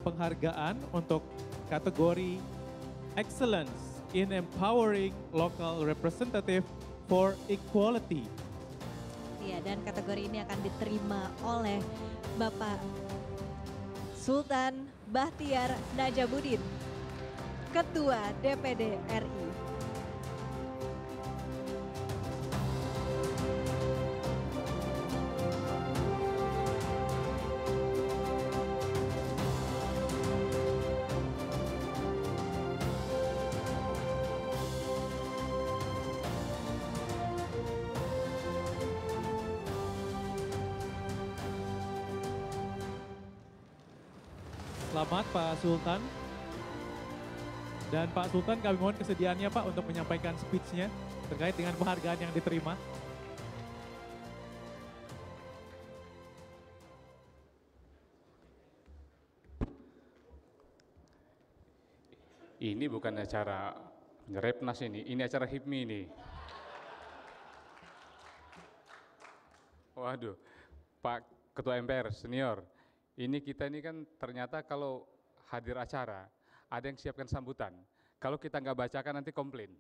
penghargaan untuk kategori Excellence in Empowering Local Representative for Equality. Iya, dan kategori ini akan diterima oleh Bapak Sultan Bahtiar Najamuddin, Ketua DPD RI. Selamat Pak Sultan. Dan Pak Sultan, kami mohon kesediaannya Pak untuk menyampaikan speech-nya terkait dengan penghargaan yang diterima. Ini bukan acara Repnas ini acara HIPMI ini. Waduh, Pak Ketua MPR senior, ini kita ini kan ternyata kalau hadir acara, ada yang siapkan sambutan. Kalau kita nggak bacakan nanti komplain.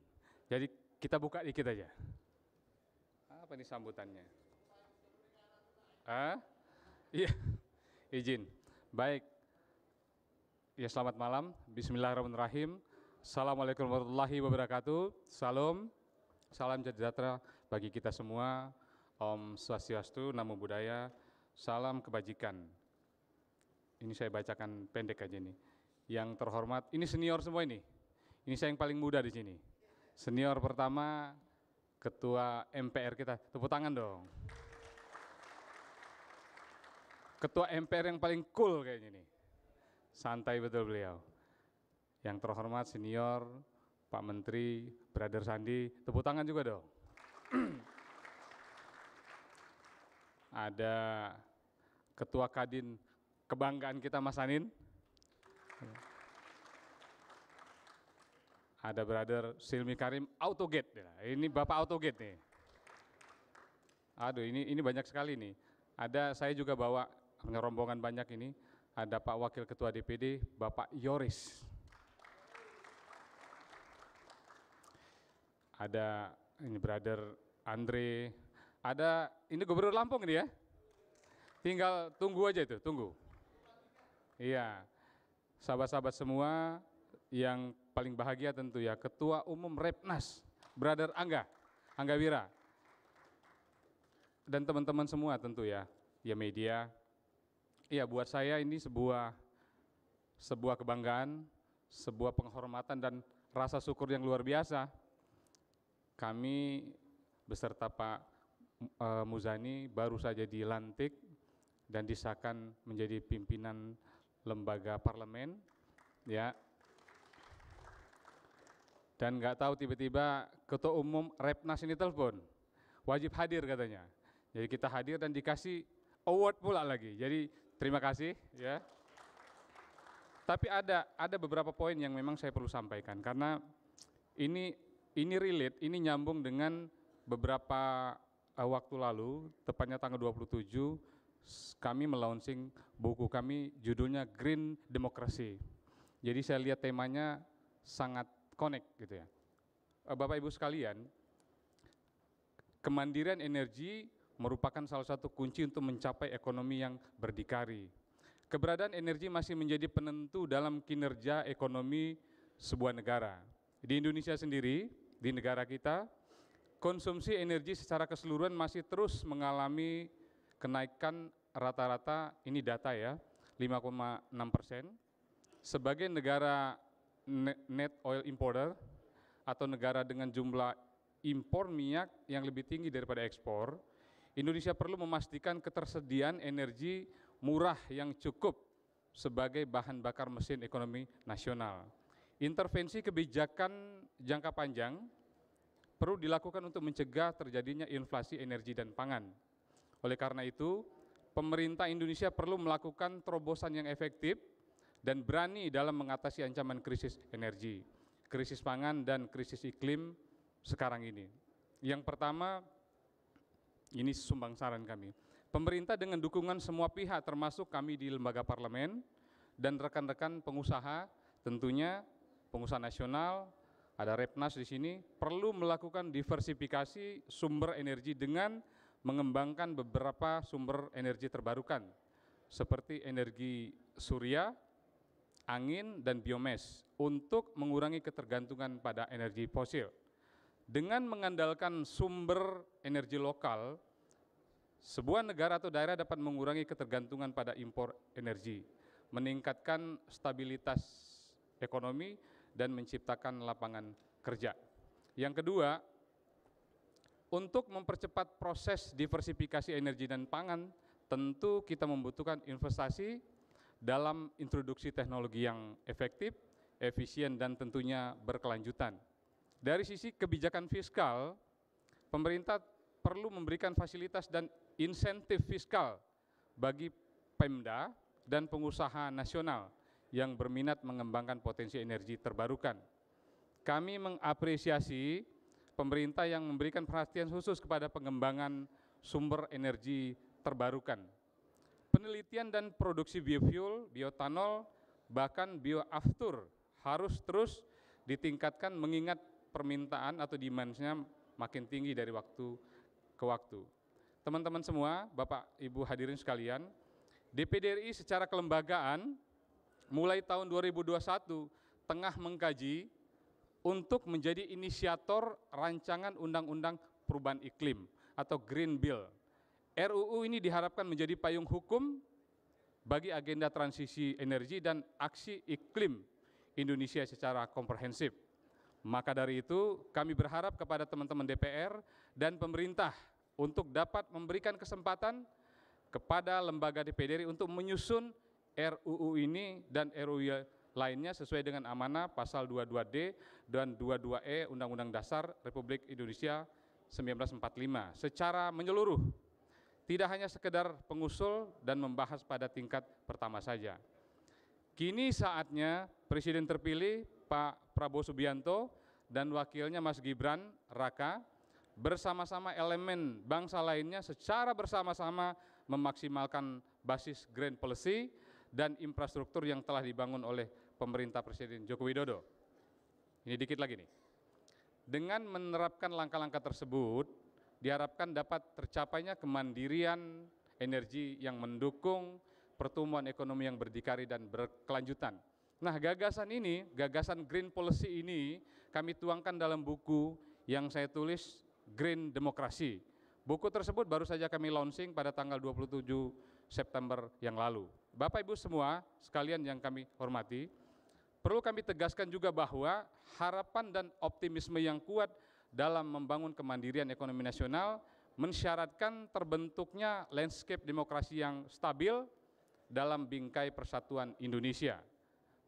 Jadi kita buka dikit aja. Apa nih sambutannya? Iya, izin. Baik. Ya, selamat malam. Bismillahirrahmanirrahim. Assalamualaikum warahmatullahi wabarakatuh. Salam sejahtera bagi kita semua. Om Swastiastu, Namo Buddhaya, salam kebajikan. Ini saya bacakan pendek aja nih. Yang terhormat, ini senior semua ini. Ini saya yang paling muda di sini. Senior pertama, Ketua MPR kita. Tepuk tangan dong. Ketua MPR yang paling cool kayaknya nih. Santai betul beliau. Yang terhormat senior, Pak Menteri, Brother Sandi. Tepuk tangan juga dong. Ada Ketua Kadin kebanggaan kita Mas Anin. Ada Brother Silmi Karim Autogate. Ini Bapak Autogate nih. Aduh, ini banyak sekali nih. Ada saya juga bawa rombongan banyak ini. Ada Pak Wakil Ketua DPD Bapak Yoris. Ada ini Brother Andre. Ada ini Gubernur Lampung ini ya. Tinggal tunggu aja itu, tunggu. Iya, sahabat-sahabat semua yang paling bahagia tentu ya, Ketua Umum Repnas, Brother Angga Wira. Dan teman-teman semua tentu ya media. Iya, buat saya ini sebuah kebanggaan, sebuah penghormatan dan rasa syukur yang luar biasa. Kami beserta Pak Muzani baru saja dilantik dan disahkan menjadi pimpinan lembaga parlemen, ya. Dan nggak tahu tiba-tiba Ketua Umum Repnas ini telepon, wajib hadir katanya. Jadi kita hadir dan dikasih award pula lagi. Jadi terima kasih, ya. Tapi ada beberapa poin yang memang saya perlu sampaikan karena ini relate, ini nyambung dengan beberapa waktu lalu, tepatnya tanggal 27, kami melaunching buku kami, judulnya Green Democracy. Jadi saya lihat temanya sangat connect gitu ya. Bapak Ibu sekalian, kemandirian energi merupakan salah satu kunci untuk mencapai ekonomi yang berdikari. Keberadaan energi masih menjadi penentu dalam kinerja ekonomi sebuah negara. Di Indonesia sendiri, di negara kita, konsumsi energi secara keseluruhan masih terus mengalami kenaikan rata-rata, ini data ya, 5,6%. Sebagai negara net oil importer atau negara dengan jumlah impor minyak yang lebih tinggi daripada ekspor, Indonesia perlu memastikan ketersediaan energi murah yang cukup sebagai bahan bakar mesin ekonomi nasional. Intervensi kebijakan jangka panjang perlu dilakukan untuk mencegah terjadinya inflasi energi dan pangan. Oleh karena itu, pemerintah Indonesia perlu melakukan terobosan yang efektif dan berani dalam mengatasi ancaman krisis energi, krisis pangan, dan krisis iklim sekarang ini. Yang pertama, ini sumbang saran kami. Pemerintah dengan dukungan semua pihak termasuk kami di lembaga parlemen dan rekan-rekan pengusaha, tentunya pengusaha nasional, ada Repnas di sini, perlu melakukan diversifikasi sumber energi dengan mengembangkan beberapa sumber energi terbarukan, seperti energi surya, angin, dan biomass, untuk mengurangi ketergantungan pada energi fosil. Dengan mengandalkan sumber energi lokal, sebuah negara atau daerah dapat mengurangi ketergantungan pada impor energi, meningkatkan stabilitas ekonomi, dan menciptakan lapangan kerja. Yang kedua, untuk mempercepat proses diversifikasi energi dan pangan, tentu kita membutuhkan investasi dalam introduksi teknologi yang efektif, efisien, dan tentunya berkelanjutan. Dari sisi kebijakan fiskal, pemerintah perlu memberikan fasilitas dan insentif fiskal bagi Pemda dan pengusaha nasional yang berminat mengembangkan potensi energi terbarukan. Kami mengapresiasi pemerintah yang memberikan perhatian khusus kepada pengembangan sumber energi terbarukan. Penelitian dan produksi biofuel, bioetanol, bahkan bioaftur harus terus ditingkatkan mengingat permintaan atau demand-nya makin tinggi dari waktu ke waktu. Teman-teman semua, Bapak Ibu hadirin sekalian, DPD RI secara kelembagaan mulai tahun 2021 tengah mengkaji untuk menjadi inisiator rancangan undang-undang perubahan iklim atau Green Bill. RUU ini diharapkan menjadi payung hukum bagi agenda transisi energi dan aksi iklim Indonesia secara komprehensif. Maka dari itu, kami berharap kepada teman-teman DPR dan pemerintah untuk dapat memberikan kesempatan kepada lembaga DPD RI untuk menyusun RUU ini dan RUU lainnya sesuai dengan amanah pasal 22D dan 22E Undang-Undang Dasar Republik Indonesia 1945 secara menyeluruh. Tidak hanya sekedar pengusul dan membahas pada tingkat pertama saja. Kini saatnya Presiden terpilih Pak Prabowo Subianto dan wakilnya Mas Gibran Raka bersama-sama elemen bangsa lainnya secara bersama-sama memaksimalkan basis Green Policy dan infrastruktur yang telah dibangun oleh pemerintah Presiden Joko Widodo. Ini dikit lagi nih. Dengan menerapkan langkah-langkah tersebut, diharapkan dapat tercapainya kemandirian energi yang mendukung pertumbuhan ekonomi yang berdikari dan berkelanjutan. Nah, gagasan ini, gagasan Green Policy ini kami tuangkan dalam buku yang saya tulis, Green Demokrasi. Buku tersebut baru saja kami launching pada tanggal 27 September yang lalu. Bapak Ibu semua sekalian yang kami hormati, perlu kami tegaskan juga bahwa harapan dan optimisme yang kuat dalam membangun kemandirian ekonomi nasional mensyaratkan terbentuknya landscape demokrasi yang stabil dalam bingkai persatuan Indonesia.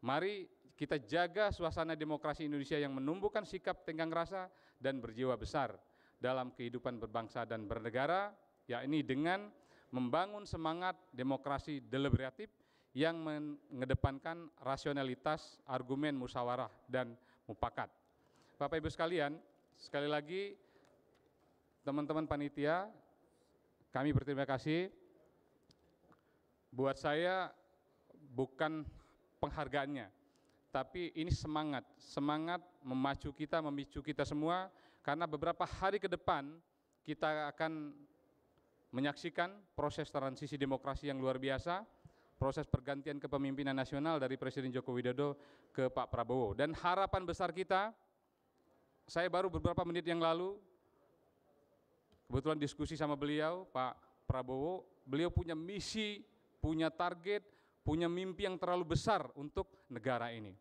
Mari kita jaga suasana demokrasi Indonesia yang menumbuhkan sikap tenggang rasa dan berjiwa besar dalam kehidupan berbangsa dan bernegara, yakni dengan membangun semangat demokrasi deliberatif yang mengedepankan rasionalitas, argumen, musyawarah, dan mufakat. Bapak Ibu sekalian, sekali lagi teman-teman panitia, kami berterima kasih. Buat saya bukan penghargaannya, tapi ini semangat memacu kita, memicu kita semua, karena beberapa hari ke depan kita akan menyaksikan proses transisi demokrasi yang luar biasa, proses pergantian kepemimpinan nasional dari Presiden Joko Widodo ke Pak Prabowo. Dan harapan besar kita, saya baru beberapa menit yang lalu, kebetulan diskusi sama beliau, Pak Prabowo, beliau punya misi, punya target, punya mimpi yang terlalu besar untuk negara ini.